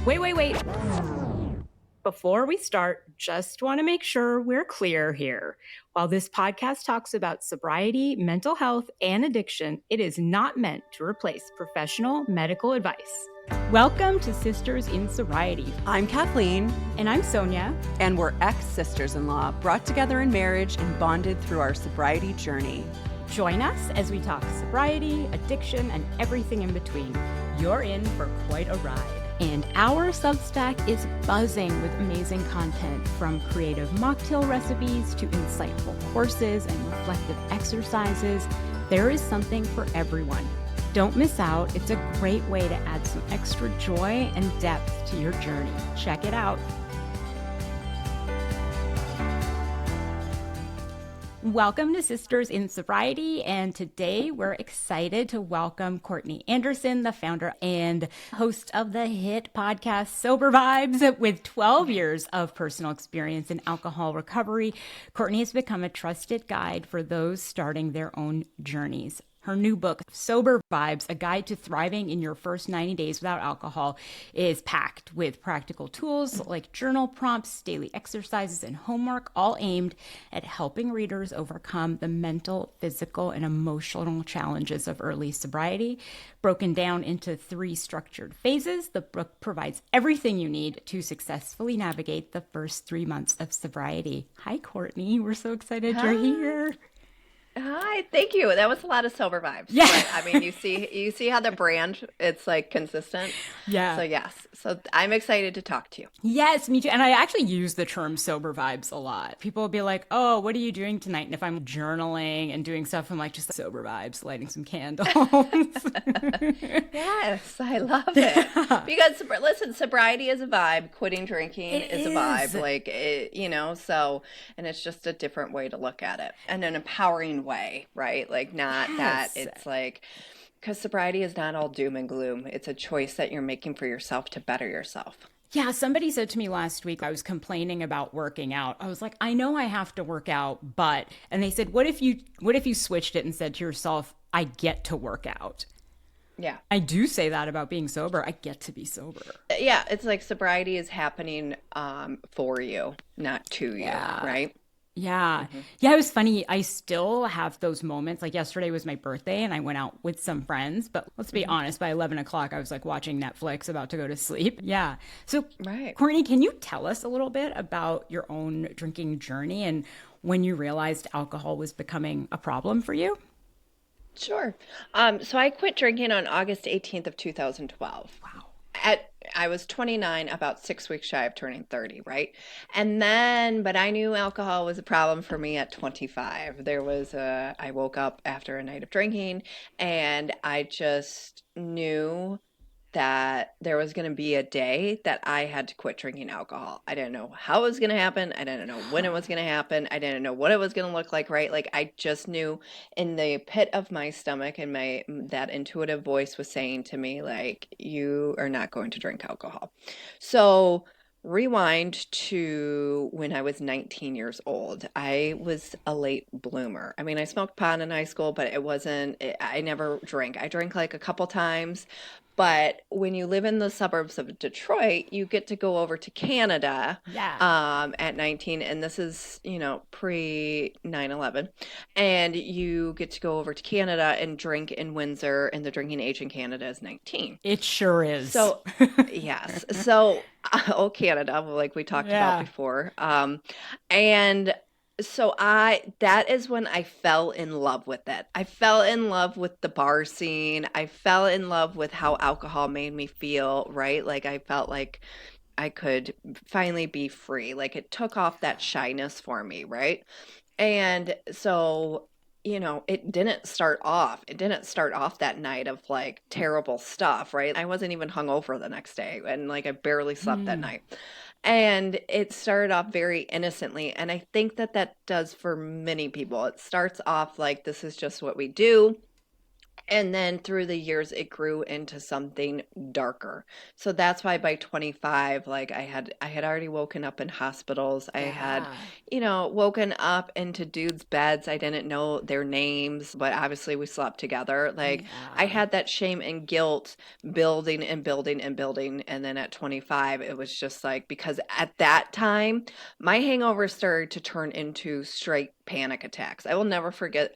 Wait. Before we start, just want to make sure we're clear here. While this podcast talks about sobriety, mental health, and addiction, it is not meant to replace professional medical advice. Welcome to Sisters in Sobriety. I'm Kathleen. And I'm Sonia. And we're ex-sisters-in-law, brought together in marriage and bonded through our sobriety journey. Join us as we talk sobriety, addiction, and everything in between. You're in for quite a ride. And our Substack is buzzing with amazing content, from creative mocktail recipes to insightful courses and reflective exercises. There is something for everyone. Don't miss out. It's a great way to add some extra joy and depth to your journey. Check it out. Welcome to Sisters in Sobriety, and today we're excited to welcome Courtney Andersen, the founder and host of the hit podcast Sober Vibes. With 12 years of personal experience in alcohol recovery, Courtney has become a trusted guide for those starting their own journeys. Her new book, Sober Vibes, A Guide to Thriving in Your First 90 Days Without Alcohol, is packed with practical tools like journal prompts, daily exercises, and homework, all aimed at helping readers overcome the mental, physical, and emotional challenges of early sobriety. Broken down into 3 structured phases, the book provides everything you need to successfully navigate the first 3 months of sobriety. Hi, Courtney. We're so excited you're here. Hi, thank you. That was a lot of sober vibes. Yeah. But, I mean, you see how the brand, it's like consistent. Yeah. So yes. So I'm excited to talk to you. Yes, me too. And I actually use the term sober vibes a lot. People will be like, oh, what are you doing tonight? And if I'm journaling and doing stuff, I'm like, just sober vibes, lighting some candles. Yes, I love it. Because listen, sobriety is a vibe. Quitting drinking is a vibe. Like, so, and it's just a different way to look at it, and an empowering way, right? Like, not that it's like, because sobriety is not all doom and gloom. It's a choice that you're making for yourself to better yourself. Yeah, somebody said to me last week, I was complaining about working out. I was like, I know I have to work out, but, and they said, what if you switched it and said to yourself, I get to work out? Yeah. I do say that about being sober. I get to be sober. Yeah, it's like sobriety is happening for you, not to you, right? Yeah. Mm-hmm. Yeah, it was funny. I still have those moments. Like, yesterday was my birthday and I went out with some friends, but let's be honest, by 11 o'clock, I was like watching Netflix, about to go to sleep. Yeah. So, right. Courtney, can you tell us a little bit about your own drinking journey and when you realized alcohol was becoming a problem for you? Sure. So I quit drinking on August 18th of 2012. Wow. I was 29, about 6 weeks shy of turning 30, right? And then, but I knew alcohol was a problem for me at 25. I woke up after a night of drinking and I just knew that there was going to be a day that I had to quit drinking alcohol. I didn't know how it was going to happen. I didn't know when it was going to happen. I didn't know what it was going to look like, right? Like, I just knew in the pit of my stomach, and that intuitive voice was saying to me, like, you are not going to drink alcohol. So rewind to when I was 19 years old. I was a late bloomer. I mean, I smoked pot in high school, but I never drank. I drank like a couple times. But when you live in the suburbs of Detroit, you get to go over to Canada at 19. And this is, pre 9/11. And you get to go over to Canada and drink in Windsor. And the drinking age in Canada is 19. It sure is. So, yes. So, Canada, like we talked about before. And so that is when I fell in love with it. I fell in love with the bar scene. I fell in love with how alcohol made me feel, right? Like, I felt like I could finally be free. Like, it took off that shyness for me, right? And so, it didn't start off that night of like terrible stuff, right? I wasn't even hungover the next day, and like I barely slept that night. And it started off very innocently. And I think that does for many people. It starts off like, this is just what we do. And then through the years, it grew into something darker. So that's why by 25, like I had already woken up in hospitals. I had, Yeah. woken up into dudes' beds. I didn't know their names, but obviously we slept together. Like I Yeah. had that shame and guilt building and building and building. And then at 25, it was just like, because at that time, my hangovers started to turn into straight panic attacks. I will never forget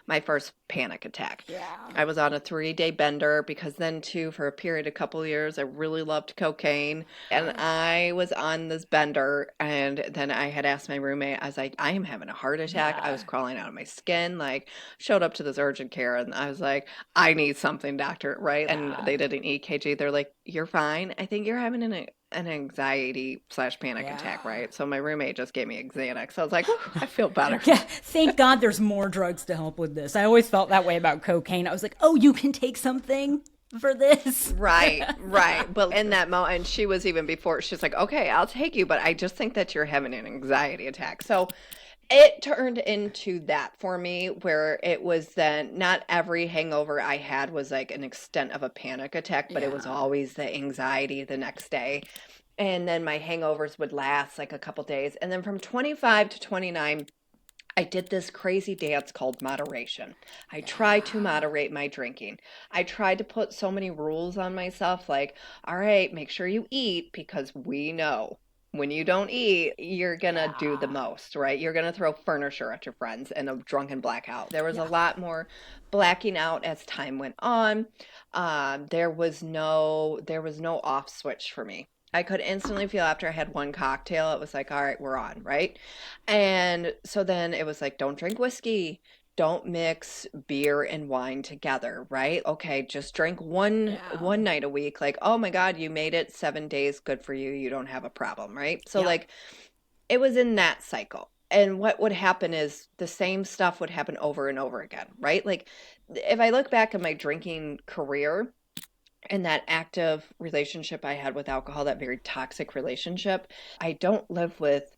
my first panic attack. Yeah. I was on a 3-day bender because then too, for a period, a couple of years, I really loved cocaine. And I was on this bender, and then I had asked my roommate, I was like, I am having a heart attack. I was Yeah. crawling out of my skin, like showed up to this urgent care, and I was like, I need something, doctor, right? And Yeah. they did an EKG. They're like, you're fine. I think you're having an anxiety/panic attack, Yeah. right? So my roommate just gave me Xanax. I was like, I feel better. Yeah, thank God there's more drugs to help with this. I always felt that way about cocaine. I was like, oh, you can take something for this. Right, right. But in that moment, and she was even before, she's like, okay, I'll take you, but I just think that you're having an anxiety attack. So it turned into that for me, where it was then not every hangover I had was like an extent of a panic attack, but it was Yeah. always the anxiety the next day. And then my hangovers would last like a couple days. And then from 25 to 29, I did this crazy dance called moderation. I tried to Yeah. moderate my drinking. I tried to put so many rules on myself, like, all right, make sure you eat, because we know when you don't eat, you're going to do the Yeah. most, right? You're going to throw furniture at your friends in a drunken blackout. There was a Yeah. lot more blacking out as time went on. There was no off switch for me. I could instantly feel after I had one cocktail, it was like, all right, we're on, right? And so then it was like, don't drink whiskey, don't mix beer and wine together, right? Okay, just drink one Yeah. one night a week. Like, oh my God, you made it 7 days, good for you. You don't have a problem, right? So Yep. like it was in that cycle. And what would happen is the same stuff would happen over and over again, right? Like if I look back at my drinking career, and that active relationship I had with alcohol, that very toxic relationship, I don't live with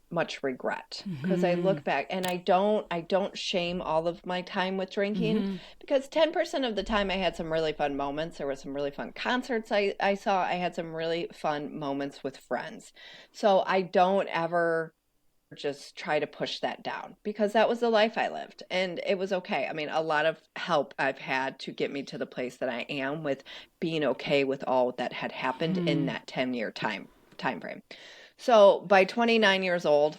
much regret, because I Hmm. look back and I don't shame all of my time with drinking, Hmm. because 10% of the time I had some really fun moments. There were some really fun concerts I saw. I had some really fun moments with friends. So I don't ever just try to push that down, because that was the life I lived and it was okay. I mean, a lot of help I've had to get me to the place that I am with being okay with all that had happened in Hmm. that 10-year time frame. So by 29 years old,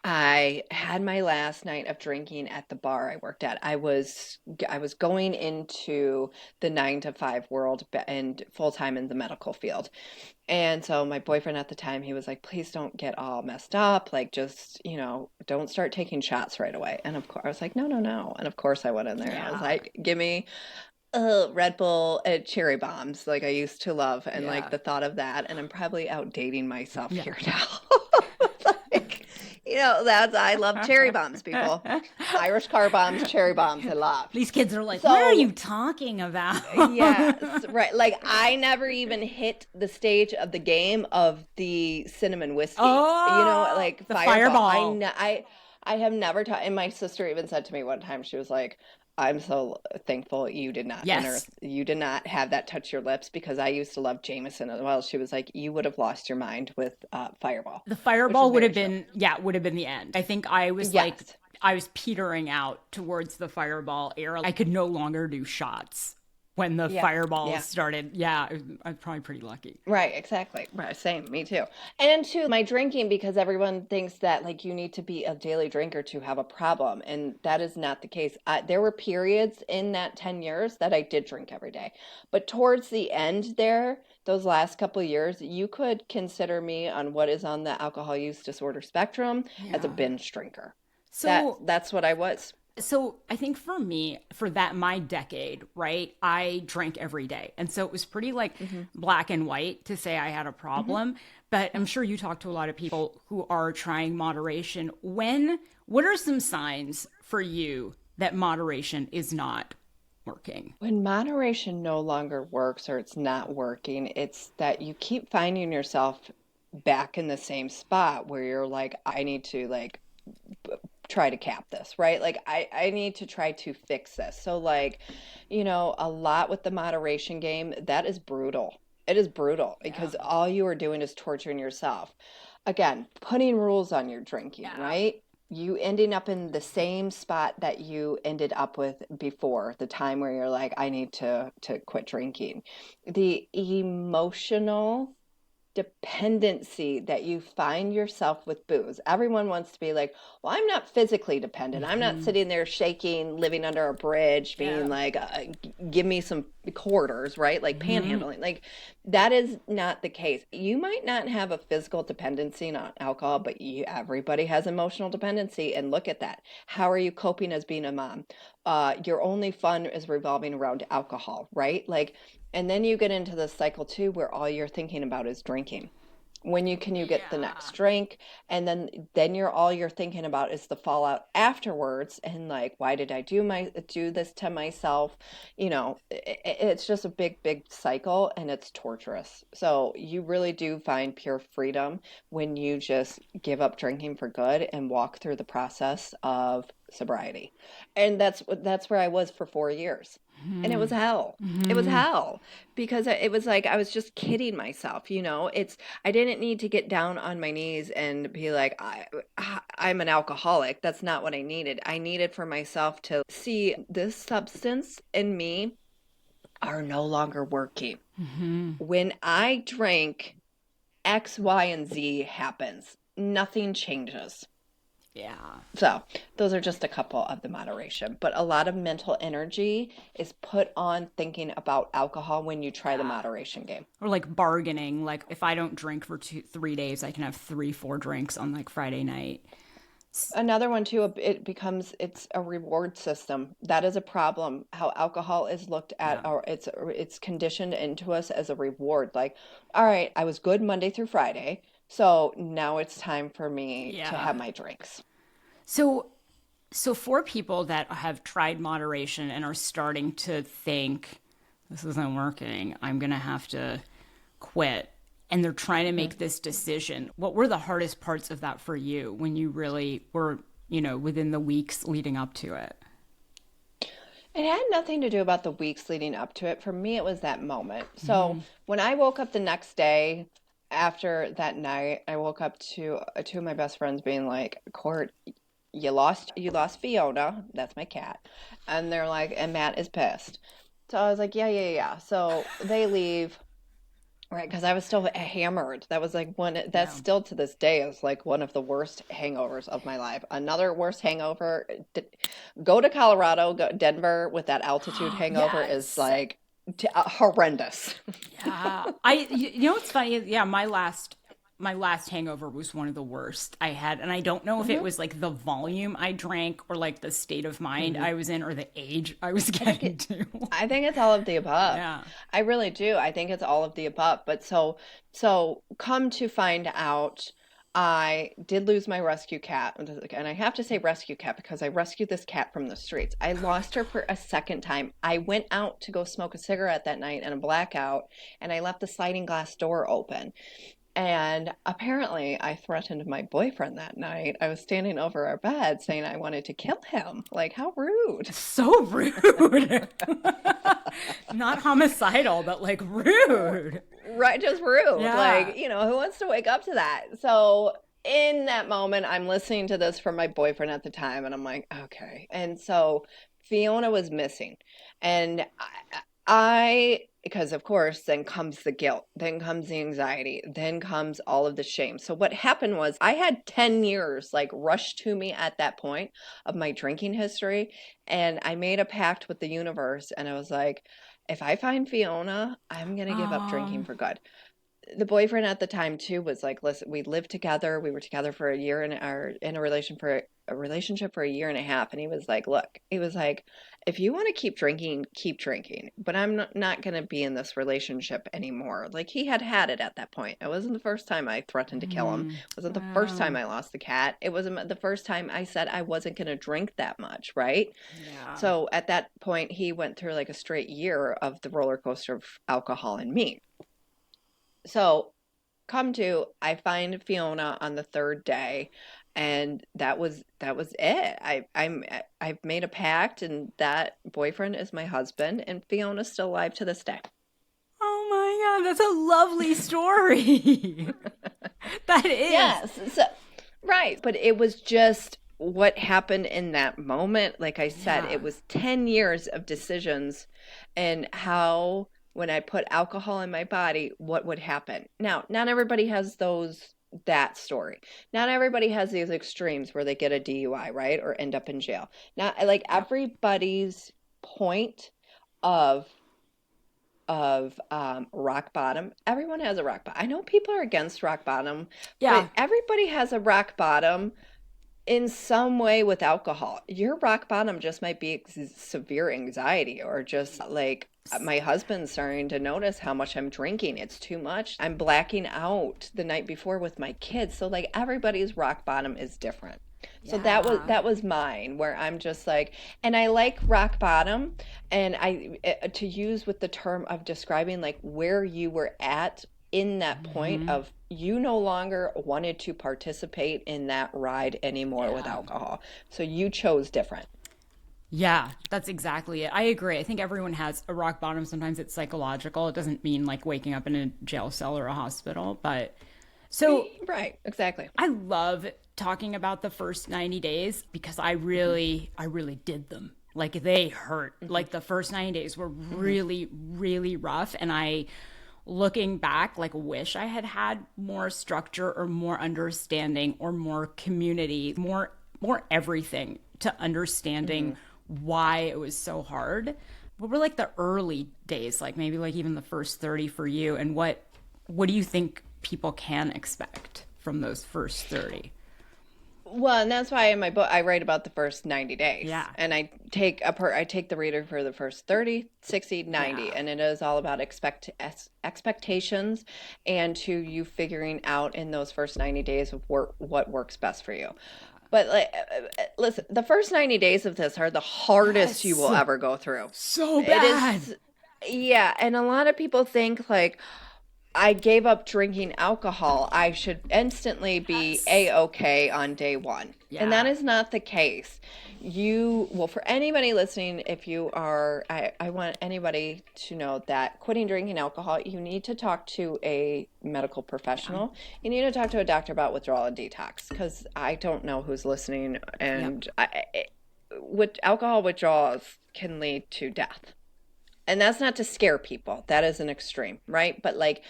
I had my last night of drinking at the bar I worked at. I was going into the 9 to 5 world and full time in the medical field. And so my boyfriend at the time, he was like, please don't get all messed up. Like, just, don't start taking shots right away. And of course, I was like, no, no, no. And of course, I went in there and I was Yeah. like, give me Red Bull cherry bombs, like I used to love. And like Yeah. the thought of that, and I'm probably outdating myself Yeah. here now. Like, I love cherry bombs, people. Irish car bombs, cherry bombs, I love. These kids are like, what are So you talking about? yes, right. Like I never even hit the stage of the game of the cinnamon whiskey. Oh, Like the Fireball. fireball. I have never taught. And my sister even said to me one time, she was like, "I'm so thankful you did not Yes. you did not have that touch your lips, because I used to love Jameson as well." She was like, "You would have lost your mind with Fireball," The which is fireball would very have true. been, yeah, would have been the end. I think I was like, Yes. I was petering out towards the fireball era. I could no longer do shots when the Yeah. fireballs Yeah. started. Yeah, I'm probably pretty lucky. Right, exactly. Right, same, me too. And too, my drinking, because everyone thinks that like you need to be a daily drinker to have a problem, and that is not the case. There were periods in that 10 years that I did drink every day. But towards the end there, those last couple of years, you could consider me on what is on the alcohol use disorder spectrum as a Yeah. binge drinker. That So that's what I was. So I think for me, for that my decade, right, I drank every day. And so it was pretty like Hmm. black and white to say I had a Hmm. problem. But I'm sure you talk to a lot of people who are trying moderation. What are some signs for you that moderation is not working? When moderation no longer works or it's not working, it's that you keep finding yourself back in the same spot where you're like, I need to like try to cap this, right? Like I need to try to fix this. So like, a lot with the moderation game, that is brutal. It is brutal because all you are doing is torturing yourself. Again, putting rules on your drinking, right? You ending up in the same spot that you ended up with before, the time where you're like, I need to quit drinking. The emotional dependency that you find yourself with booze. Everyone wants to be like, well, I'm not physically dependent. I'm not sitting there shaking, living under a bridge, being like, give me some quarters, right? Like panhandling. Like that is not the case. You might not have a physical dependency on alcohol, but everybody has emotional dependency. And look at that. How are you coping as being a mom? Your only fun is revolving around alcohol, right? Like, and then you get into this cycle too, where all you're thinking about is drinking. When you get the next drink, and then all you're thinking about is the fallout afterwards, and like, why did I do this to myself? It's just a big cycle, and it's torturous. So you really do find pure freedom when you just give up drinking for good and walk through the process of sobriety. And that's where I was for 4 years. And it was hell. It was hell because it was like I was just kidding myself. I didn't need to get down on my knees and be like, I'm an alcoholic. That's not what I needed. I needed for myself to see this substance in me are no longer working. When I drink, X, Y, and Z happens. Nothing changes. Yeah. So those are just a couple of the moderation, but a lot of mental energy is put on thinking about alcohol when you try the moderation game. Or like bargaining, like if I don't drink for 3 days, I can have 3-4 drinks on like Friday night. Another one too, it's a reward system. That is a problem. How alcohol is looked at, or it's conditioned into us as a reward. Like, all right, I was good Monday through Friday, so now it's time for me to have my drinks. So for people that have tried moderation and are starting to think, this isn't working, I'm going to have to quit, and they're trying to make this decision, what were the hardest parts of that for you when you really were, within the weeks leading up to it? It had nothing to do about the weeks leading up to it. For me, it was that moment. So when I woke up the next day after that night, I woke up to two of my best friends being like, Court, you lost Fiona. That's my cat. And they're like, and Matt is pissed. So I was like, yeah. So they leave. Right, because I was still hammered. That was like still to this day is like one of the worst hangovers of my life. Another worst hangover, go to Colorado, Denver with that altitude hangover is like horrendous. Yeah. What's funny is, my last hangover was one of the worst I had. And I don't know if it was like the volume I drank or like the state of mind I was in or the age I was getting to. I think it's all of the above. Yeah. I really do. I think it's all of the above. But so come to find out, I did lose my rescue cat. And I have to say rescue cat because I rescued this cat from the streets. I lost her for a second time. I went out to go smoke a cigarette that night in a blackout, and I left the sliding glass door open. And apparently I threatened my boyfriend that night. I was standing over our bed saying I wanted to kill him. Like, how rude. So rude. Not homicidal, but like rude. Right, just rude. Yeah. Like, who wants to wake up to that? So in that moment, I'm listening to this from my boyfriend at the time, and I'm like, okay. And so Fiona was missing. And because of course, then comes the guilt, then comes the anxiety, then comes all of the shame. So what happened was I had 10 years like rushed to me at that point of my drinking history. And I made a pact with the universe. And I was like, if I find Fiona, I'm going to give up drinking for good. The boyfriend at the time too was like, listen, we lived together. We were together for a year and are in a relationship for a year and a half. And he was like, look, if you want to keep drinking, but I'm not going to be in this relationship anymore. Like he had it at that point. It wasn't the first time I threatened to kill him. It wasn't the first time I lost the cat. It wasn't the first time I said I wasn't going to drink that much. Right. Yeah. So at that point, he went through like a straight year of the roller coaster of alcohol and me. So I find Fiona on the third day, And that was it. I've made a pact, and that boyfriend is my husband, and Fiona's still alive to this day. Oh my God, that's a lovely story. That is. Yes. So, right. But it was just what happened in that moment. Like I said, Yeah. it was 10 years of decisions and how, when I put alcohol in my body, what would happen. Now, not everybody has that story. Not everybody has these extremes where they get a DUI, right? Or end up in jail. Not like everybody's point of rock bottom. Everyone has a rock bottom. I know people are against rock bottom, Yeah. but everybody has a rock bottom in some way with alcohol. Your rock bottom just might be severe anxiety, or just like my husband's starting to notice how much I'm drinking. It's too much. I'm blacking out the night before with my kids. So like everybody's rock bottom is different. So that was mine, where I'm just like, and I like rock bottom, and to use with the term of describing like where you were at in that point of you no longer wanted to participate in that ride anymore with alcohol. So you chose different. Yeah, that's exactly it. I agree. I think everyone has a rock bottom. Sometimes it's psychological. It doesn't mean like waking up in a jail cell or a hospital, but so Right, exactly. I love talking about the first 90 days because I really did them. Like they hurt. Like the first 90 days were really, really rough. And I, looking back, like wish I had had more structure or more understanding or more community, more everything to understanding why it was so hard. What were like the early days, like maybe like even the first 30 for you? And what do you think people can expect from those first 30? Well, and that's why in my book I write about the first 90 days. Yeah. And I take the reader for the first 30, 60, 90, Yeah. and it is all about expectations, and to you figuring out in those first 90 days of what works best for you. But like, listen, the first 90 days of this are the hardest you will ever go through. So It bad. is, yeah, and a lot of people think like, I gave up drinking alcohol, I should instantly be A-okay on day one. And that Yeah. is not the case. Well, for anybody listening, if you are, I want anybody to know that quitting drinking alcohol, you need to talk to a medical professional. You need to talk to a doctor about withdrawal and detox, because I don't know who's listening. And with alcohol withdrawals can lead to death. And that's not to scare people. That is an extreme, right? But like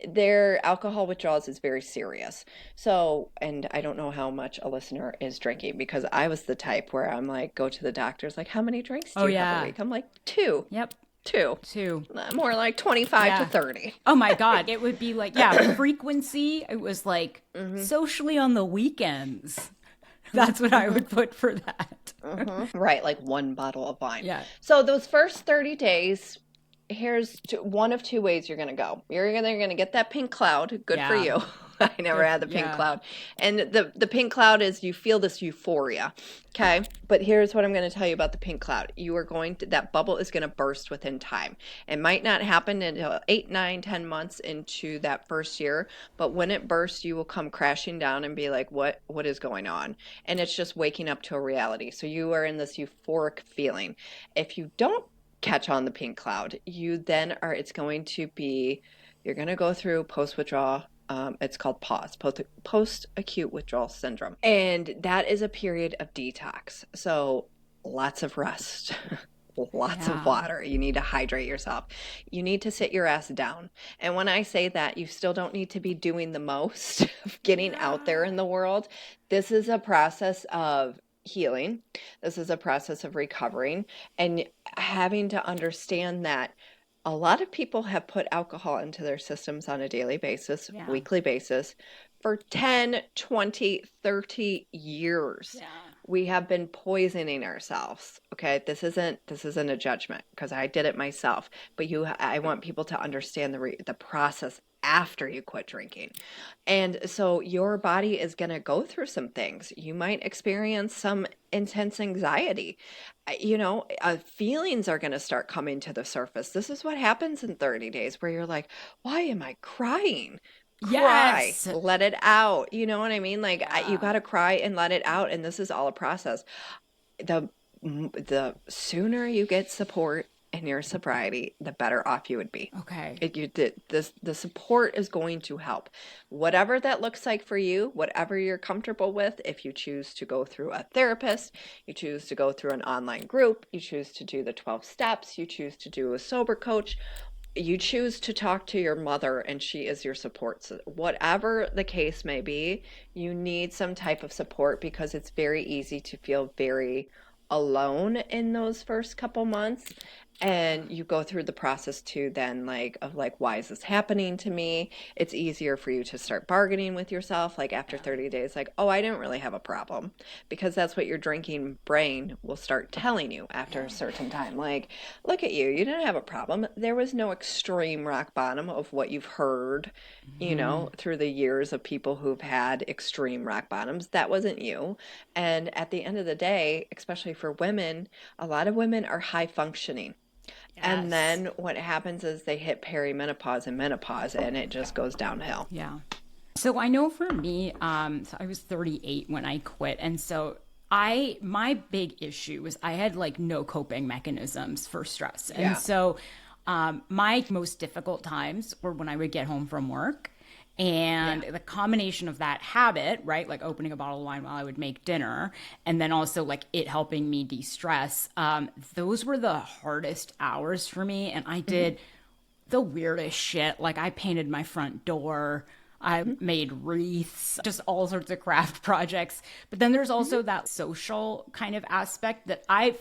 their alcohol withdrawals is very serious. So, and I don't know how much a listener is drinking, because I was the type where I'm like, go to the doctor's like, how many drinks do you have a week? I'm like, two. Yep. Two. Two. More like 25 to 30. Oh my God. It would be like, frequency. It was like socially on the weekends. That's what I would put for that. Right, like one bottle of wine. Yeah. So those first 30 days, here's one of two ways you're going to go. You're either going to get that pink cloud. Good for you. I never had the pink cloud. And the pink cloud is you feel this euphoria. Okay. But here's what I'm going to tell you about the pink cloud. That bubble is going to burst within time. It might not happen until 8, 9, 10 months into that first year. But when it bursts, you will come crashing down and be like, what is going on? And it's just waking up to a reality. So you are in this euphoric feeling. If you don't catch on the pink cloud, you're going to go through post-withdrawal. It's called PAWS, post-acute withdrawal syndrome. And that is a period of detox. So lots of rest, lots of water. You need to hydrate yourself. You need to sit your ass down. And when I say that, you still don't need to be doing the most of getting out there in the world. This is a process of healing. This is a process of recovering, and having to understand that a lot of people have put alcohol into their systems on a daily basis, weekly basis, for 10, 20, 30 years. Yeah. We have been poisoning ourselves. Okay, this isn't a judgment, because I did it myself. But I want people to understand the process after you quit drinking. And so your body is going to go through some things. You might experience some intense anxiety. Feelings are going to start coming to the surface. This is what happens in 30 days, where you're like, why am I crying? Cry, Yes. let it out. You know what I mean? Like you got to cry and let it out. And this is all a process. The sooner you get support in your sobriety, the better off you would be. Okay. The support is going to help. Whatever that looks like for you, whatever you're comfortable with, if you choose to go through a therapist, you choose to go through an online group, you choose to do the 12 steps, you choose to do a sober coach, you choose to talk to your mother and she is your support. So whatever the case may be, you need some type of support because it's very easy to feel very alone in those first couple months. And you go through the process too then of why is this happening to me? It's easier for you to start bargaining with yourself like after 30 days, like, oh, I didn't really have a problem, because that's what your drinking brain will start telling you after a certain time. Like, look at you, you didn't have a problem. There was no extreme rock bottom of what you've heard, through the years of people who've had extreme rock bottoms. That wasn't you. And at the end of the day, especially for women, a lot of women are high functioning. And then what happens is they hit perimenopause and menopause, and it just goes downhill. Yeah. So I know for me, so I was 38 when I quit. And so my big issue was I had like no coping mechanisms for stress. And so my most difficult times were when I would get home from work. And the combination of that habit, right, like opening a bottle of wine while I would make dinner, and then also like it helping me de-stress, those were the hardest hours for me. And I did the weirdest shit. Like I painted my front door, I made wreaths, just all sorts of craft projects. But then there's also that social kind of aspect that I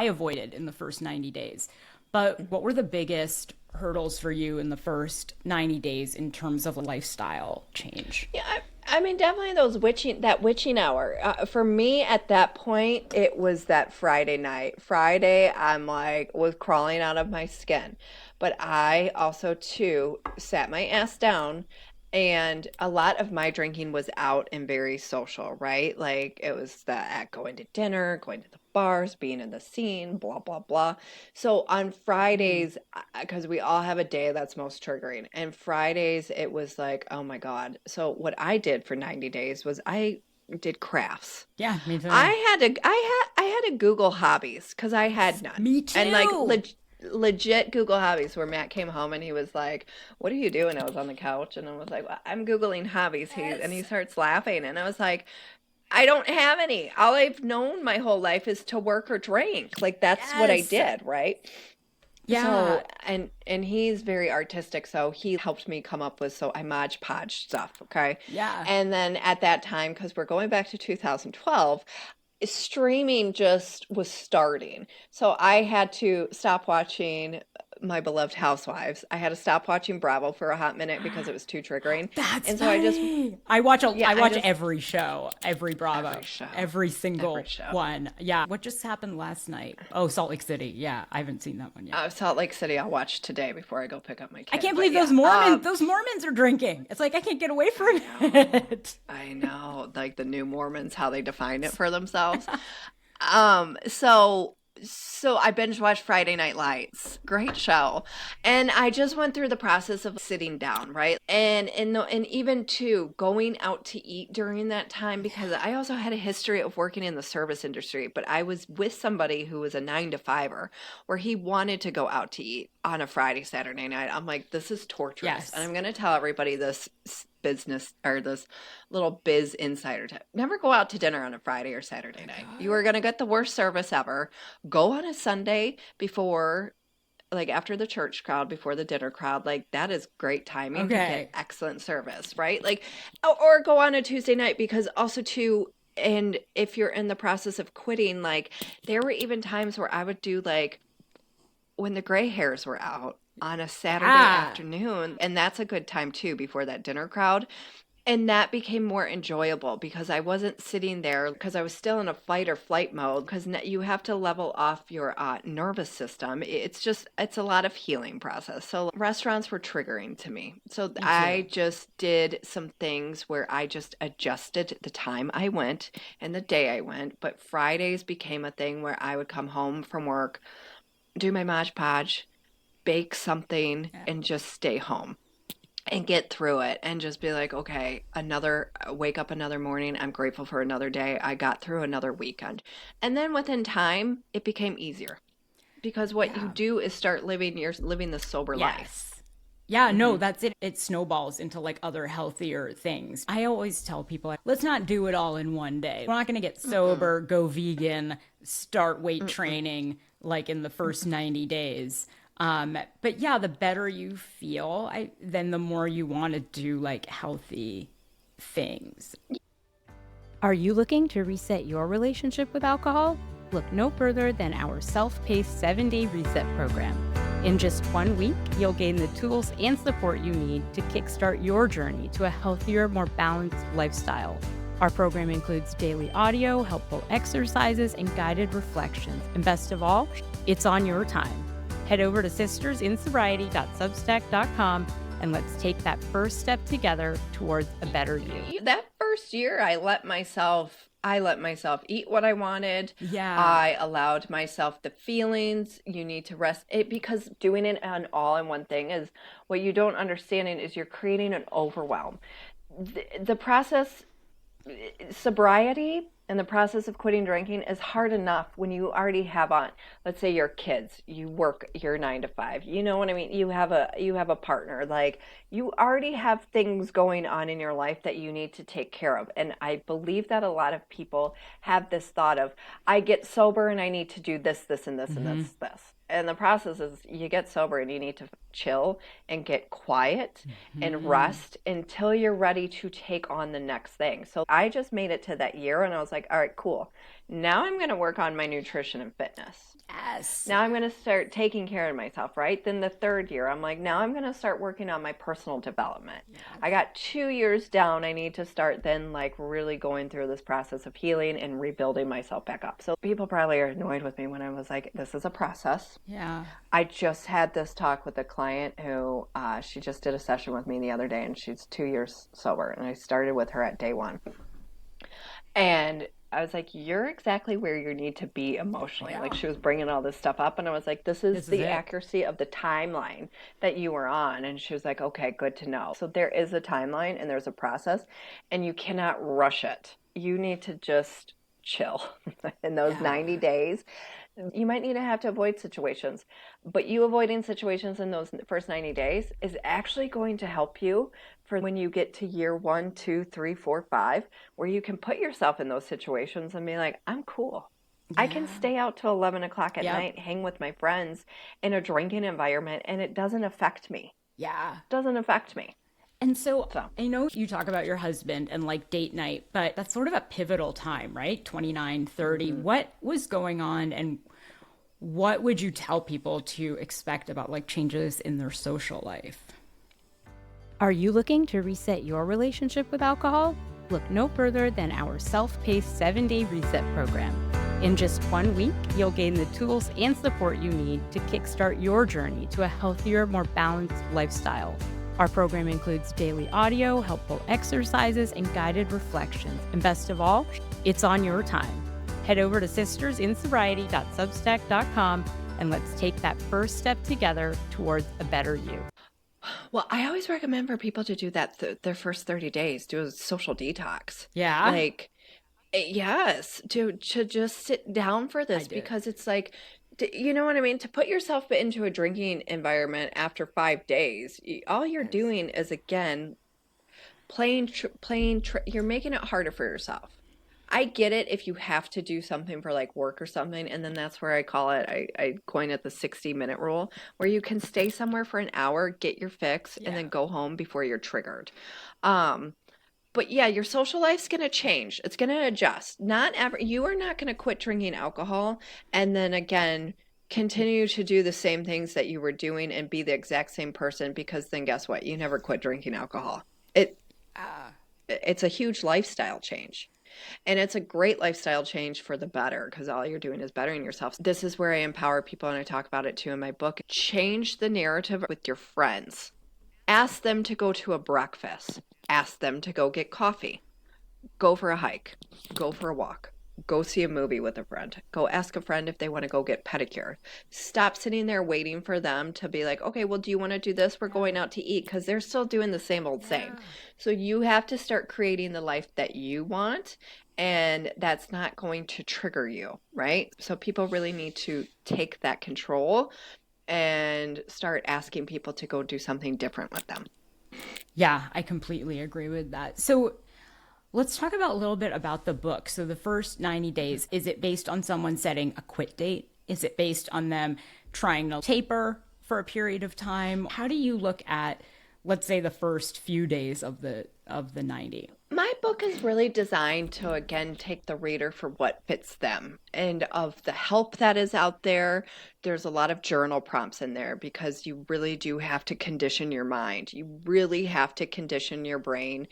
avoided in the first 90 days. But what were the biggest hurdles for you in the first 90 days in terms of lifestyle change? Yeah, I mean, definitely that witching hour. For me at that point, it was that Friday night. Friday, I'm like, was crawling out of my skin. But I also, too, sat my ass down. And a lot of my drinking was out and very social, right? Like it was going to dinner, going to the bars, being in the scene, blah, blah, blah. So on Fridays, because we all have a day that's most triggering, and Fridays it was like, oh my God. So what I did for 90 days was I did crafts. Yeah, me too. I had to Google hobbies because I had none. Me too. And like legit Google hobbies, where Matt came home and he was like, what are you doing? I was on the couch and I was like, well, I'm Googling hobbies. And he starts laughing and I was like, I don't have any. All I've known my whole life is to work or drink. Like that's what I did, right? Yeah. So, and he's very artistic, so he helped me come up with, so I Mod Podge stuff, okay? Yeah. And then at that time, because we're going back to 2012, streaming just was starting. So I had to stop watching My Beloved Housewives. I had to stop watching Bravo for a hot minute because it was too triggering. That's and so funny. I watch every show, every Bravo, every single one. Yeah. What just happened last night? Oh, Salt Lake City. Yeah, I haven't seen that one yet. Salt Lake City, I'll watch today before I go pick up my kid. I can't believe those Mormons are drinking. It's like I can't get away from it. I know, like the new Mormons, how they define it for themselves. So I binge watched Friday Night Lights. Great show. And I just went through the process of sitting down, right? And even too going out to eat during that time, because I also had a history of working in the service industry, but I was with somebody who was a 9-to-5er where he wanted to go out to eat on a Friday, Saturday night. I'm like, this is torturous. Yes. And I'm going to tell everybody this business or this little biz insider tip. Never go out to dinner on a Friday or Saturday night. You are going to get the worst service ever. Go on a Sunday before, like after the church crowd, before the dinner crowd. Like that is great timing to get excellent service, right? Like, or go on a Tuesday night, because also too, and if you're in the process of quitting, like there were even times where I would do like when the gray hairs were out on a Saturday afternoon. And that's a good time too, before that dinner crowd. And that became more enjoyable because I wasn't sitting there because I was still in a fight or flight mode, because you have to level off your nervous system. It's a lot of healing process. So restaurants were triggering to me. So I just did some things where I just adjusted the time I went and the day I went. But Fridays became a thing where I would come home from work, do my Mod Podge, bake something, and just stay home. and get through it and just be like, okay, wake up another morning. I'm grateful for another day. I got through another weekend. And then within time, it became easier because what you Yeah. do is start living the sober life. Yes. Yeah, no, that's it. It snowballs into like other healthier things. I always tell people, like, let's not do it all in one day. We're not going to get sober, go vegan, start weight training like in the first 90 days. But yeah, the better you feel, then the more you want to do like healthy things. Are you looking to reset your relationship with alcohol? Look no further than our self-paced 7-day reset program. In just 1 week, you'll gain the tools and support you need to kickstart your journey to a healthier, more balanced lifestyle. Our program includes daily audio, helpful exercises, and guided reflections. And best of all, it's on your time. Head over to sistersinsobriety.substack.com and let's take that first step together towards a better you. That first year, I let myself eat what I wanted. Yeah. I allowed myself the feelings. You need to rest it, because doing it all in one thing is what you don't understand is you're creating an overwhelm. The process, sobriety and the process of quitting drinking is hard enough when you already have on, let's say your kids, you work your 9 to 5, you know what I mean? You have a partner, like you already have things going on in your life that you need to take care of. And I believe that a lot of people have this thought of, I get sober and I need to do this, and this, and this. And the process is you get sober and you need to chill and get quiet and rest until you're ready to take on the next thing. So I just made it to that year and I was like, all right, cool. Now I'm going to work on my nutrition and fitness. Yes. Now I'm going to start taking care of myself, right? Then the third year, I'm like, now I'm going to start working on my personal development. Yes. I got 2 years down. I need to start then like really going through this process of healing and rebuilding myself back up. So people probably are annoyed with me when I was like, this is a process. Yeah. I just had this talk with a client who she just did a session with me the other day and she's 2 years sober. And I started with her at day 1. And I was like, you're exactly where you need to be emotionally. Yeah. Like she was bringing all this stuff up and I was like, this is the accuracy of the timeline that you were on. And she was like, okay, good to know. So there is a timeline and there's a process and you cannot rush it. You need to just chill in those 90 days. You might need to have to avoid situations, but you avoiding situations in those first 90 days is actually going to help you for when you get to year 1, 2, 3, 4, 5, where you can put yourself in those situations and be like, I'm cool. Yeah. I can stay out till 11 o'clock at night, hang with my friends in a drinking environment, and it doesn't affect me. Yeah. It doesn't affect me. And so I know you talk about your husband and like date night, but that's sort of a pivotal time, right? 29, 30. What was going on and what would you tell people to expect about like changes in their social life? Are you looking to reset your relationship with alcohol? Look no further than our self-paced 7-day reset program. In just 1 week, you'll gain the tools and support you need to kickstart your journey to a healthier, more balanced lifestyle. Our program includes daily audio, helpful exercises, and guided reflections. And best of all, it's on your time. Head over to sistersinsobriety.substack.com and let's take that first step together towards a better you. Well, I always recommend for people to do that their first 30 days, do a social detox. Yeah. Like, yes, to just sit down for this because it's like, you know what I mean? To put yourself into a drinking environment after 5 days, all you're doing is, again, you're making it harder for yourself. I get it if you have to do something for like work or something, and then that's where I call it, I coin it the 60-minute rule, where you can stay somewhere for an hour, get your fix, and then go home before you're triggered. But yeah, your social life's going to change. It's going to adjust. You are not going to quit drinking alcohol and then again continue to do the same things that you were doing and be the exact same person, because then guess what? You never quit drinking alcohol. It's a huge lifestyle change. And it's a great lifestyle change for the better, because all you're doing is bettering yourself. This is where I empower people, and I talk about it too in my book. Change the narrative with your friends. Ask them to go to a breakfast. Ask them to go get coffee. Go for a hike. Go for a walk. Go see a movie with a friend. Go ask a friend if they want to go get pedicure. Stop sitting there waiting for them to be like, okay, well, do you want to do this? We're going out to eat, because they're still doing the same old same. So you have to start creating the life that you want, and that's not going to trigger you, right? So people really need to take that control and start asking people to go do something different with them. Yeah, I completely agree with that. So let's talk about a little bit about the book. So the first 90 days, is it based on someone setting a quit date? Is it based on them trying to taper for a period of time? How do you look at, let's say, the first few days of the 90? My book is really designed to, again, take the reader for what fits them. And of the help that is out there, there's a lot of journal prompts in there, because you really do have to condition your mind. You really have to condition your brain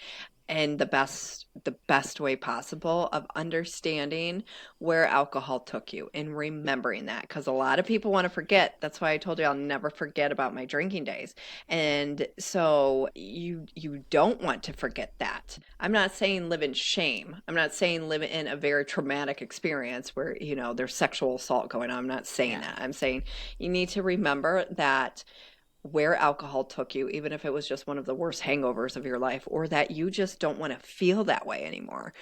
in the best way possible of understanding where alcohol took you and remembering that, because a lot of people want to forget. That's why I told you I'll never forget about my drinking days. And so you don't want to forget that. I'm not saying live in shame. I'm not saying live in a very traumatic experience where, there's sexual assault going on. I'm not saying that. I'm saying you need to remember that where alcohol took you, even if it was just one of the worst hangovers of your life, or that you just don't want to feel that way anymore.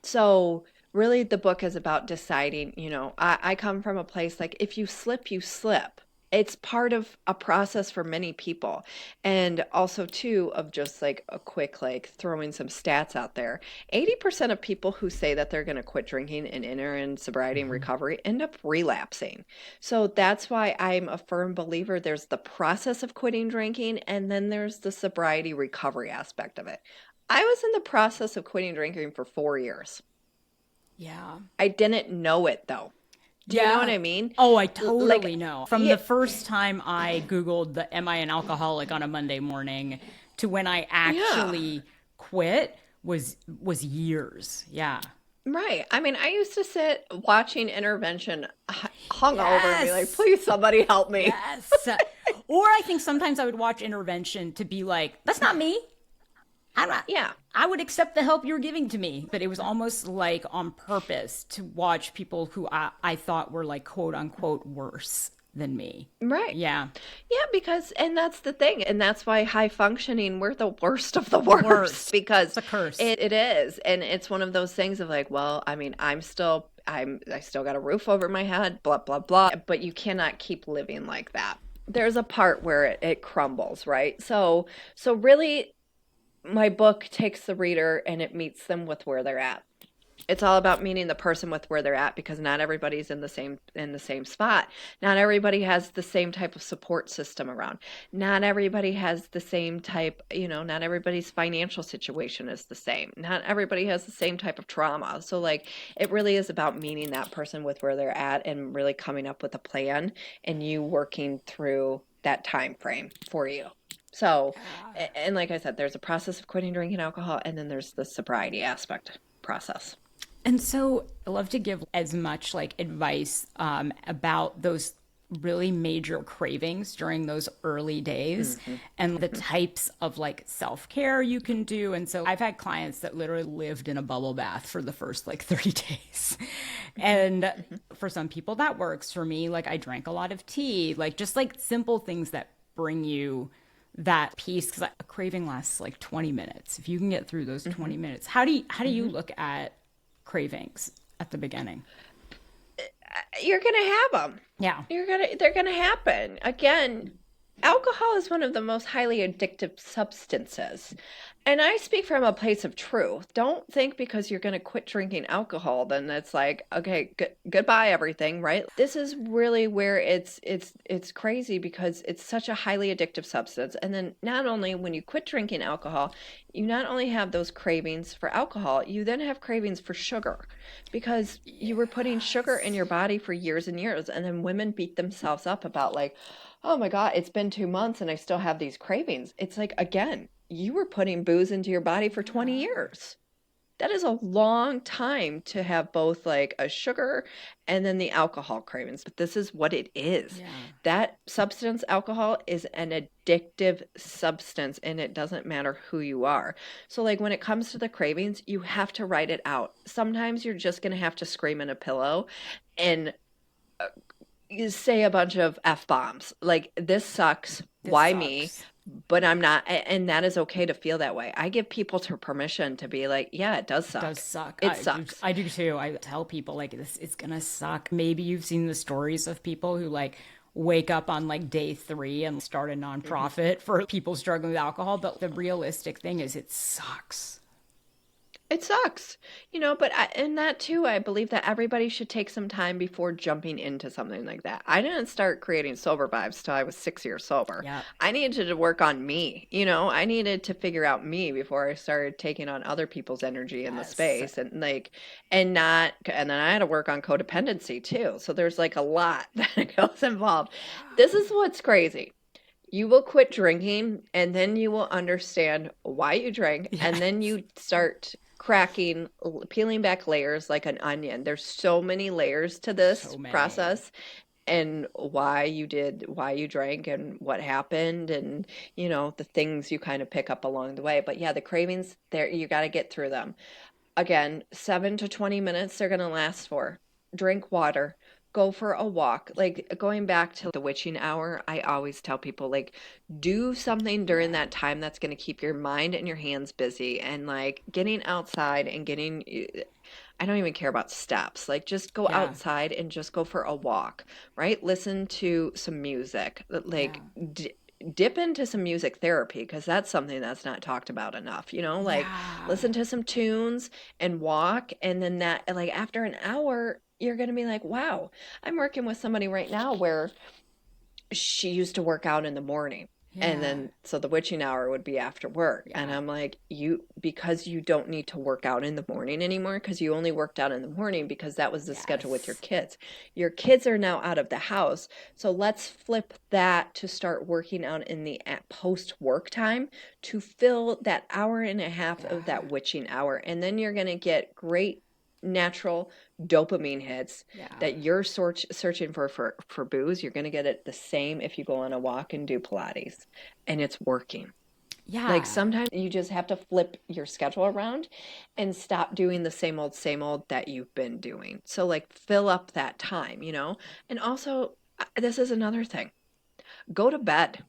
So really the book is about deciding, I come from a place like, if you slip, you slip. It's part of a process for many people. And also too, of just like a quick, like throwing some stats out there, 80% of people who say that they're going to quit drinking and enter in sobriety and recovery end up relapsing. So that's why I'm a firm believer there's the process of quitting drinking, and then there's the sobriety recovery aspect of it. I was in the process of quitting drinking for 4 years. Yeah. I didn't know it though. Do you know what I mean? Oh, I totally know. From the first time I Googled the am I an alcoholic on a Monday morning to when I actually quit was years. Yeah. Right. I mean, I used to sit watching Intervention hungover and be like, please, somebody help me. Yes. Or I think sometimes I would watch Intervention to be like, that's not me. I'm not. Yeah. I would accept the help you're giving to me. But it was almost like on purpose to watch people who I thought were like, quote unquote, worse than me. Right. Yeah. Yeah, because, and that's the thing. And that's why high functioning, we're the worst of the worst. Because it's a curse. It is. And it's one of those things of like, well, I mean, I still got a roof over my head, blah, blah, blah. But you cannot keep living like that. There's a part where it crumbles, right? So really, my book takes the reader and it meets them with where they're at. It's all about meeting the person with where they're at, because not everybody's in the same spot. Not everybody has the same type of support system around. Not everybody has the same type, not everybody's financial situation is the same. Not everybody has the same type of trauma. So like, it really is about meeting that person with where they're at and really coming up with a plan and you working through that time frame for you. So, and like I said, there's a process of quitting drinking alcohol, and then there's the sobriety aspect process. And so I love to give as much like advice about those really major cravings during those early days and the types of like self-care you can do. And so I've had clients that literally lived in a bubble bath for the first like 30 days. And for some people that works. For me, like I drank a lot of tea, like just like simple things that bring you that peace, because a craving lasts like 20 minutes. If you can get through those 20 minutes, how do you look at cravings at the beginning? You're going to have them. Yeah. They're going to happen. Again, alcohol is one of the most highly addictive substances. And I speak from a place of truth. Don't think because you're going to quit drinking alcohol, then it's like, okay, goodbye everything, right? This is really where it's crazy, because it's such a highly addictive substance. And then not only when you quit drinking alcohol, you not only have those cravings for alcohol, you then have cravings for sugar, because you were putting sugar in your body for years and years. And then women beat themselves up about like, oh my God, it's been 2 months and I still have these cravings. It's like, again, you were putting booze into your body for 20 years. That is a long time to have both like a sugar and then the alcohol cravings. But this is what it is. Yeah. that substance, alcohol, is an addictive substance, and it doesn't matter who you are. So like when it comes to the cravings, you have to write it out. Sometimes you're just going to have to scream in a pillow and you say a bunch of F-bombs. Like, this sucks. This Why sucks. me? But I'm not, and that is okay to feel that way. I give people to permission to be like, yeah, it does suck. Does suck. It sucks. I do too. I tell people like this, it's gonna suck. Maybe you've seen the stories of people who like wake up on like day 3 and start a nonprofit for people struggling with alcohol. But the realistic thing is it sucks. It sucks, but in that too, I believe that everybody should take some time before jumping into something like that. I didn't start creating sober vibes till I was 6 years sober. Yeah. I needed to work on me, I needed to figure out me before I started taking on other people's energy in the space and then I had to work on codependency too. So there's like a lot that goes involved. This is what's crazy. You will quit drinking and then you will understand why you drank and then you start peeling back layers like an onion. There's so many layers to this process and why you drank and what happened and, the things you kind of pick up along the way. But yeah, the cravings there, you got to get through them. Again, 7 to 20 minutes they're going to last for. Drink water. Go for a walk. Like going back to the witching hour, I always tell people like do something during that time that's going to keep your mind and your hands busy and like getting outside and I don't even care about steps. Like just go outside and just go for a walk, right? Listen to some music. Like dip into some music therapy because that's something that's not talked about enough, listen to some tunes and walk. And then that like after an hour, you're going to be like, wow, I'm working with somebody right now where she used to work out in the morning. Yeah. And then, so the witching hour would be after work. Yeah. And I'm like, because you don't need to work out in the morning anymore, because you only worked out in the morning because that was the schedule with your kids. Your kids are now out of the house. So let's flip that to start working out in the post-work time to fill that hour and a half of that witching hour. And then you're going to get great natural dopamine hits that you're searching for booze. You're going to get it the same if you go on a walk and do Pilates, and it's working. Yeah. Like sometimes you just have to flip your schedule around and stop doing the same old that you've been doing. So like fill up that time, and also this is another thing. Go to bed.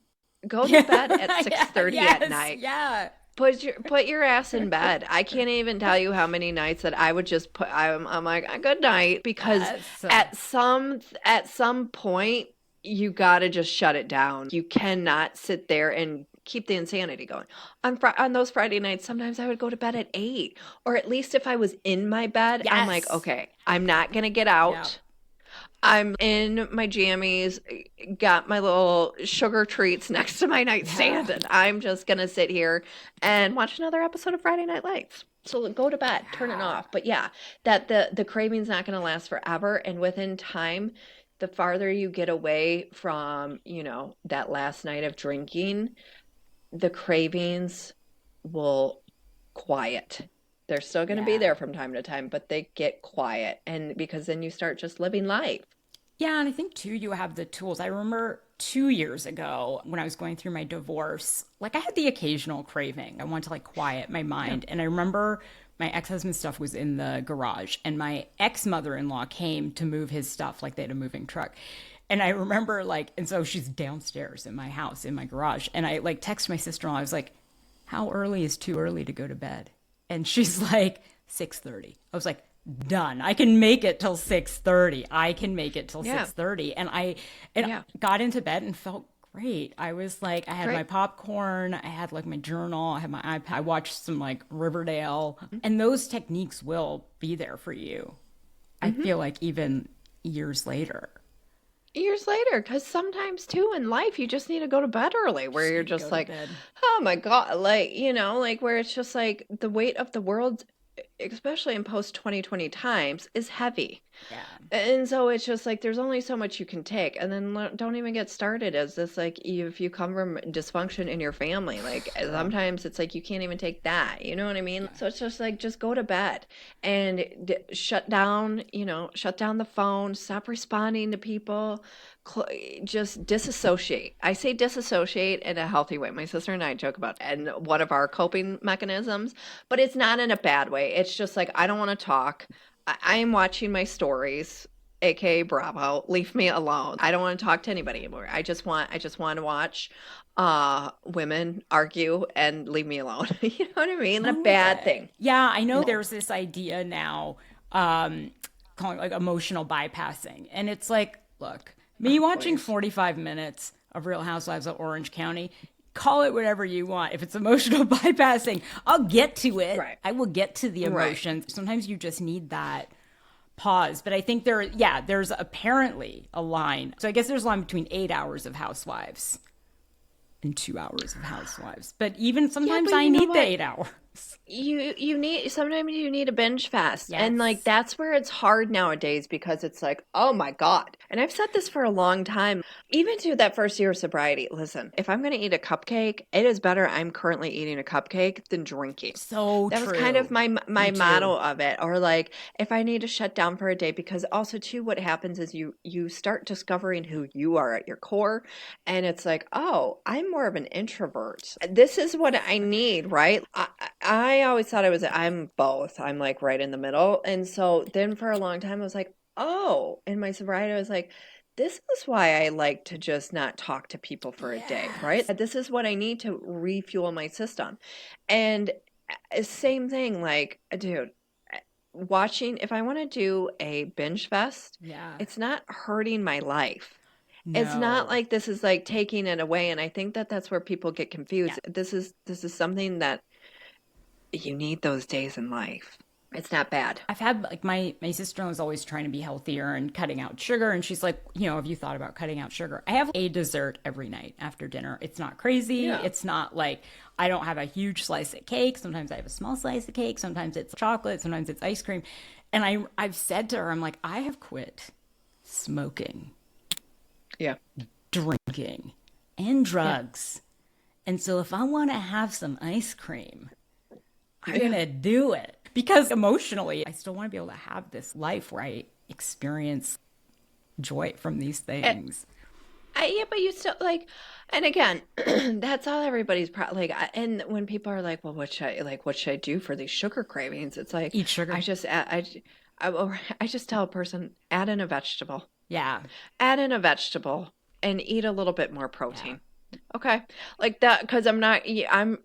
Go to bed at 6:30 at night. Yeah. Put your ass in bed. I can't even tell you how many nights that I would just I'm like, good night, because at some point you got to just shut it down. You cannot sit there and keep the insanity going. On those Friday nights, sometimes I would go to bed at 8, or at least if I was in my bed, I'm like, okay, I'm not going to get out. Yeah. I'm in my jammies, got my little sugar treats next to my nightstand, and I'm just going to sit here and watch another episode of Friday Night Lights. So go to bed, turn it off. But yeah, that the craving's not going to last forever. And within time, the farther you get away from, that last night of drinking, the cravings will quiet. They're still going to be there from time to time, but they get quiet. And because then you start just living life. Yeah. And I think too, you have the tools. I remember 2 years ago when I was going through my divorce, like I had the occasional craving. I wanted to like quiet my mind. Yeah. And I remember my ex-husband's stuff was in the garage and my ex-mother-in-law came to move his stuff. Like they had a moving truck. And I remember and so she's downstairs in my house, in my garage. And I like texted my sister-in-law. I was like, how early is too early to go to bed? And she's like, 6:30. I was like, done. I can make it till 6:30. I can make it till 6:30. And I got into bed and felt great. I was like, I had my popcorn. I had like my journal. I had my iPad. I watched some like Riverdale. Mm-hmm. And those techniques will be there for you. Mm-hmm. I feel like even years later, because sometimes too in life you just need to go to bed early, where you're just like, oh my God, like, like where it's just like the weight of the world especially in post 2020 times, is heavy. Yeah. And so it's just like there's only so much you can take. And then don't even get started as this, like, if you come from dysfunction in your family, like sometimes it's like you can't even take that. You know what I mean? So it's just like, just go to bed and shut down, shut down the phone, stop responding to people, just disassociate. I say disassociate in a healthy way. My sister and I joke about it, and one of our coping mechanisms, but it's not in a bad way. It's just like, I don't want to talk. I am watching my stories, aka Bravo. Leave me alone. I don't want to talk to anybody anymore. I just want to watch women argue and leave me alone. You know what I mean? A bad thing. Yeah, I know there's this idea now calling it like emotional bypassing. And it's like, look, me watching 45 minutes of Real Housewives of Orange County, call it whatever you want. If it's emotional bypassing, I'll get to it. Right. I will get to the emotions. Right. Sometimes you just need that pause. But I think there's apparently a line. So I guess there's a line between 8 hours of Housewives and 2 hours of Housewives. But even sometimes I need the 8 hours. Sometimes you need a binge fast. Yes. And like, that's where it's hard nowadays, because it's like, oh my God. And I've said this for a long time, even to that first year of sobriety. Listen, if I'm going to eat a cupcake, it is better I'm currently eating a cupcake than drinking. So that true. was kind of my motto of it. Or like, if I need to shut down for a day, because also too, what happens is you start discovering who you are at your core. And it's like, oh, I'm more of an introvert. This is what I need, right? I always thought I'm both. I'm like right in the middle. And so then for a long time, I was like, oh, in my sobriety, I was like, this is why I like to just not talk to people for a day, right? This is what I need to refuel my system. And same thing, like, dude, watching, if I want to do a binge fest, it's not hurting my life. No. It's not like this is like taking it away. And I think that's where people get confused. Yeah. This is something that you need those days in life. It's not bad. I've had, like, my sister-in-law is always trying to be healthier and cutting out sugar. And she's like, have you thought about cutting out sugar? I have a dessert every night after dinner. It's not crazy. Yeah. It's not like, I don't have a huge slice of cake. Sometimes I have a small slice of cake. Sometimes it's chocolate. Sometimes it's ice cream. And I've said to her, I'm like, I have quit smoking. Yeah. Drinking and drugs. Yeah. And so if I want to have some ice cream, I'm going to do it, because emotionally, I still want to be able to have this life where I experience joy from these things. But you still, like, and again, that's all everybody's like. And when people are like, well, what should I do for these sugar cravings? It's like, eat sugar. I just tell a person, add in a vegetable. Yeah. Add in a vegetable and eat a little bit more protein. Yeah. Okay. Like that, because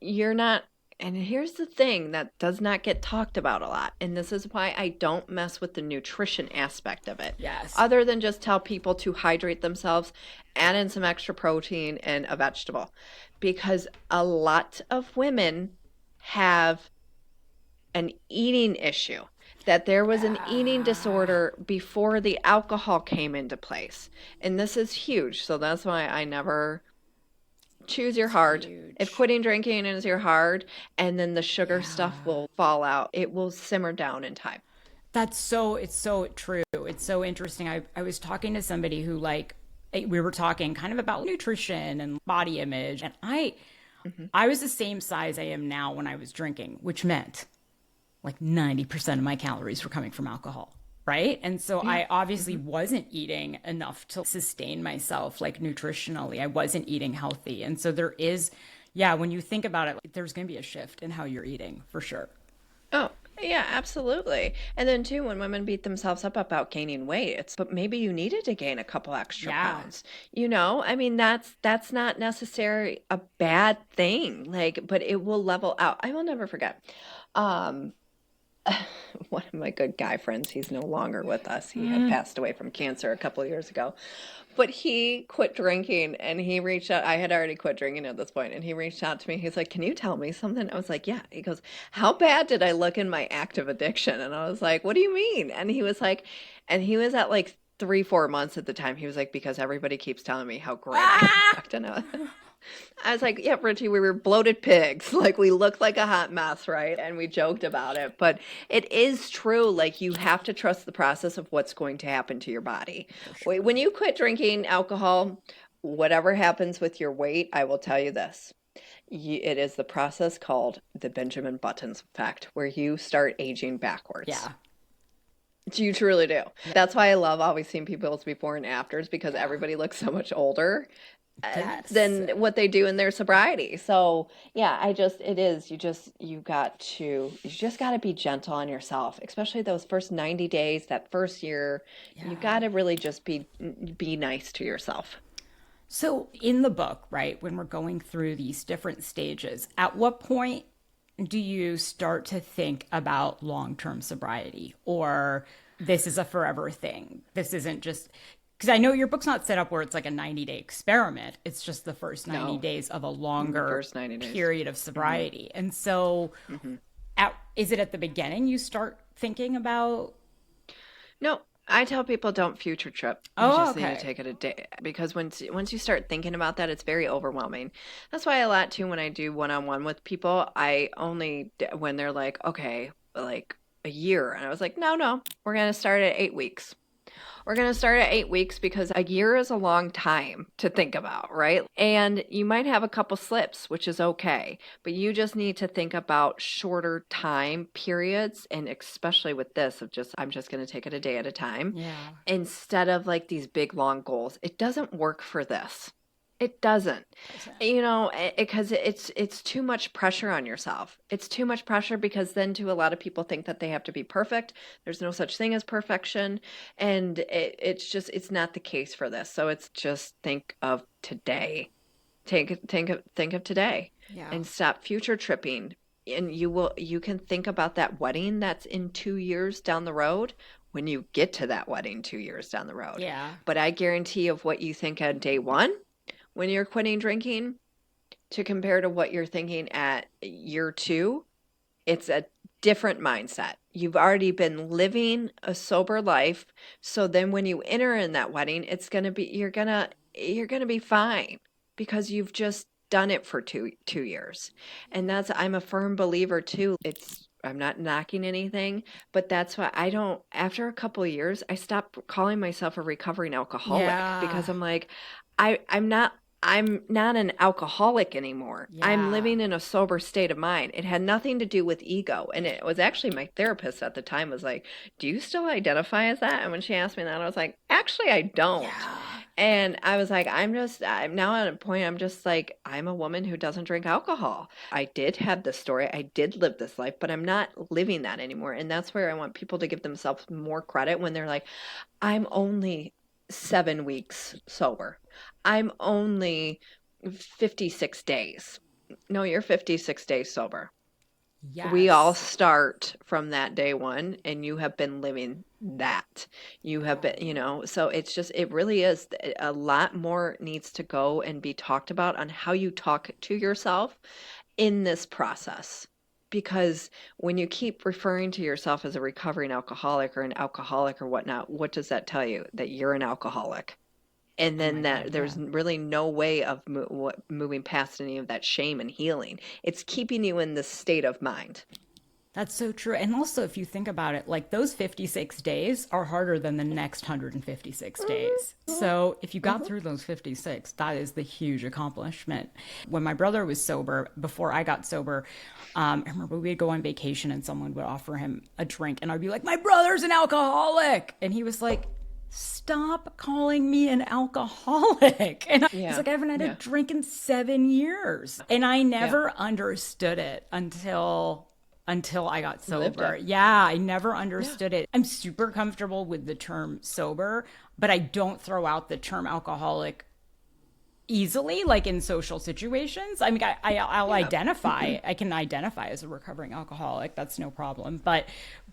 you're not. And here's the thing that does not get talked about a lot. And this is why I don't mess with the nutrition aspect of it. Yes. Other than just tell people to hydrate themselves, add in some extra protein and a vegetable. Because a lot of women have an eating issue. That there was an eating disorder before the alcohol came into place. And this is huge. So that's why I never... choose your heart. Huge. If quitting drinking is your heart, and then the sugar stuff will fall out, it will simmer down in time. It's so true. It's so interesting. I was talking to somebody who, like, we were talking kind of about nutrition and body image, and I was the same size I am now when I was drinking, which meant like 90% of my calories were coming from alcohol. Right. And so I obviously wasn't eating enough to sustain myself, like, nutritionally. I wasn't eating healthy. And so there is, when you think about it, there's going to be a shift in how you're eating for sure. Oh, yeah, absolutely. And then too, when women beat themselves up about gaining weight, but maybe you needed to gain a couple extra pounds. I mean, that's not necessarily a bad thing, like, but it will level out. I will never forget. One of my good guy friends, he's no longer with us. He had passed away from cancer a couple of years ago, but he quit drinking, and he reached out. I had already quit drinking at this point, and he reached out to me. He's like, can you tell me something? I was like, yeah. He goes, how bad did I look in my active addiction? And I was like, what do you mean? And he was like, and he was at like 3-4 months at the time. He was like, because everybody keeps telling me how great I looked. And I was like, yeah, Richie, we were bloated pigs. Like, we looked like a hot mess, right? And we joked about it. But it is true. Like, you have to trust the process of what's going to happen to your body. Sure. When you quit drinking alcohol, whatever happens with your weight, I will tell you this. It is the process called the Benjamin Buttons effect, where you start aging backwards. Yeah. You truly do. That's why I love always seeing people's before and afters, because everybody looks so much older than what they do in their sobriety. So yeah, you just got to be gentle on yourself, especially those first 90 days, that first year. You got to really just be nice to yourself. So in the book, right, when we're going through these different stages, at what point do you start to think about long-term sobriety, or this is a forever thing? This isn't just, because I know your book's not set up where it's like a 90-day experiment. It's just the first 90 days of a longer period of sobriety. Mm-hmm. And so is it at the beginning you start thinking about? No. I tell people don't future trip. You just need to take it a day, because once you start thinking about that, it's very overwhelming. That's why a lot too, when I do one-on-one with people, when they're like, okay, like a year, and I was like, no, we're going to start at 8 weeks. We're going to start at 8 weeks, because a year is a long time to think about, right? And you might have a couple slips, which is okay, but you just need to think about shorter time periods. And especially with this of I'm just going to take it a day at a time, instead of like these big, long goals. It doesn't work for this. It doesn't, because it's too much pressure on yourself. It's too much pressure, because then too, a lot of people think that they have to be perfect. There's no such thing as perfection. And it's not the case for this. So it's just think of today. Think of today, and stop future tripping. And you can think about that wedding that's in 2 years down the road, when you get to that wedding 2 years down the road. Yeah. But I guarantee of what you think on day one, when you're quitting drinking, to compare to what you're thinking at year 2, it's a different mindset. You've already been living a sober life. So then when you enter in that wedding, you're going to be fine, because you've just done it for 2 years. And I'm a firm believer too. I'm not knocking anything, but that's why after a couple of years, I stopped calling myself a recovering alcoholic, because I'm like, I'm not an alcoholic anymore. Yeah. I'm living in a sober state of mind. It had nothing to do with ego. And it was actually my therapist at the time was like, do you still identify as that? And when she asked me that, I was like, actually, I don't. Yeah. And I was like, I'm now at a point, I'm just like, I'm a woman who doesn't drink alcohol. I did have this story. I did live this life, but I'm not living that anymore. And that's where I want people to give themselves more credit, when they're like, I'm only 7 weeks sober. I'm only 56 days. No, you're 56 days sober. Yes. We all start from that day one, and you have been living that. You have been, so it really is a lot more needs to go and be talked about on how you talk to yourself in this process. Because when you keep referring to yourself as a recovering alcoholic or an alcoholic or whatnot, what does that tell you? That you're an alcoholic. And then there's really no way of moving past any of that shame and healing. It's keeping you in this state of mind. That's so true. And also, if you think about it, like those 56 days are harder than the next 156 days. So if you got through those 56, that is the huge accomplishment. When my brother was sober, before I got sober, I remember we'd go on vacation and someone would offer him a drink, and I'd be like, my brother's an alcoholic. And he was like, stop calling me an alcoholic. And he's like, I haven't had a drink in 7 years. And I never understood it until I got sober. Yeah, I never understood it. I'm super comfortable with the term sober, but I don't throw out the term alcoholic easily, like in social situations. I mean, I'll identify. I can identify as a recovering alcoholic. That's no problem. But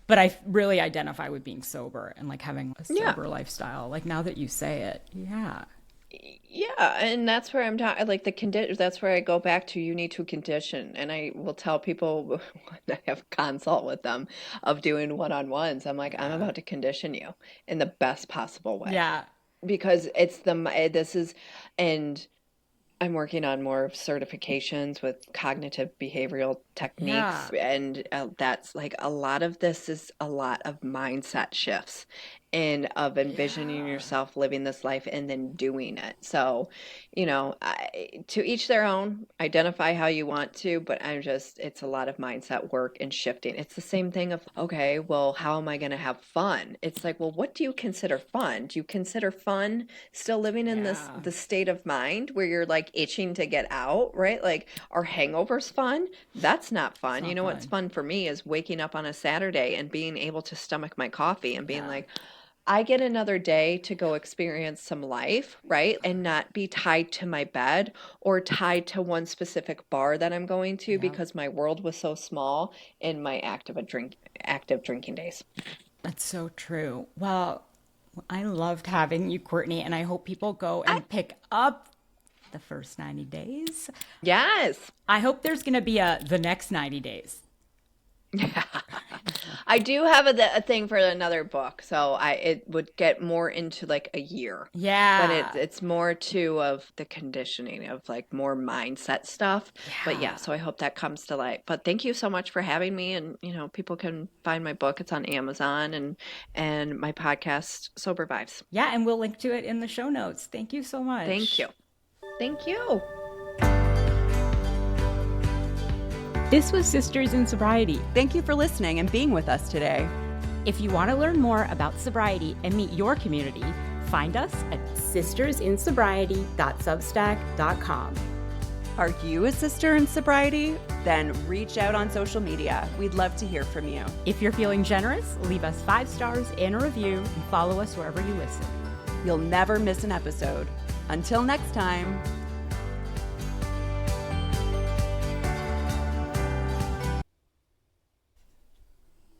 I really identify with being sober and like having a sober lifestyle. Like now that you say it, Yeah, and that's where I'm talking like the condition. That's where I go back to. You need to condition, and I will tell people when I have consult with them of doing one-on-ones. I'm like, I'm Yeah. about to condition you in the best possible way Yeah. because it's this is, and I'm working on more of certifications with cognitive behavioral techniques, Yeah. and that's like a lot of this is a lot of mindset shifts and of envisioning Yeah. yourself living this life and then doing it. So, to each their own, identify how you want to, but it's a lot of mindset work and shifting. It's the same thing of, okay, well, how am I going to have fun? It's like, well, what do you consider fun? Do you consider fun still living in Yeah. the state of mind where you're like itching to get out, right? Like, are hangovers fun? That's not It's fun. You not know what's fun. fun for me is waking up on a Saturday and being able to stomach my coffee and being Yeah. like, I get another day to go experience some life, right? And not be tied to my bed or tied to one specific bar that I'm going to Yeah. because my world was so small in my active drinking days. That's so true. Well, I loved having you, Courtney, and I hope people go and pick up the first 90 days. Yes. I hope there's going to be the next 90 days. Yeah. I do have a thing for another book, so it would get more into like a year. But Yeah. it's more too of the conditioning of like more mindset stuff. But yeah, Yeah. so I hope that comes to light. But thank you so much for having me, and people can find my book. It's on Amazon and my podcast Sober Vibes. Yeah, and we'll link to it in the show notes. Thank you so much. Thank you. Thank you. This was Sisters in Sobriety. Thank you for listening and being with us today. If you want to learn more about sobriety and meet your community, find us at sistersinsobriety.substack.com. Are you a sister in sobriety? Then reach out on social media. We'd love to hear from you. If you're feeling generous, leave us 5 stars and a review and follow us wherever you listen. You'll never miss an episode. Until next time.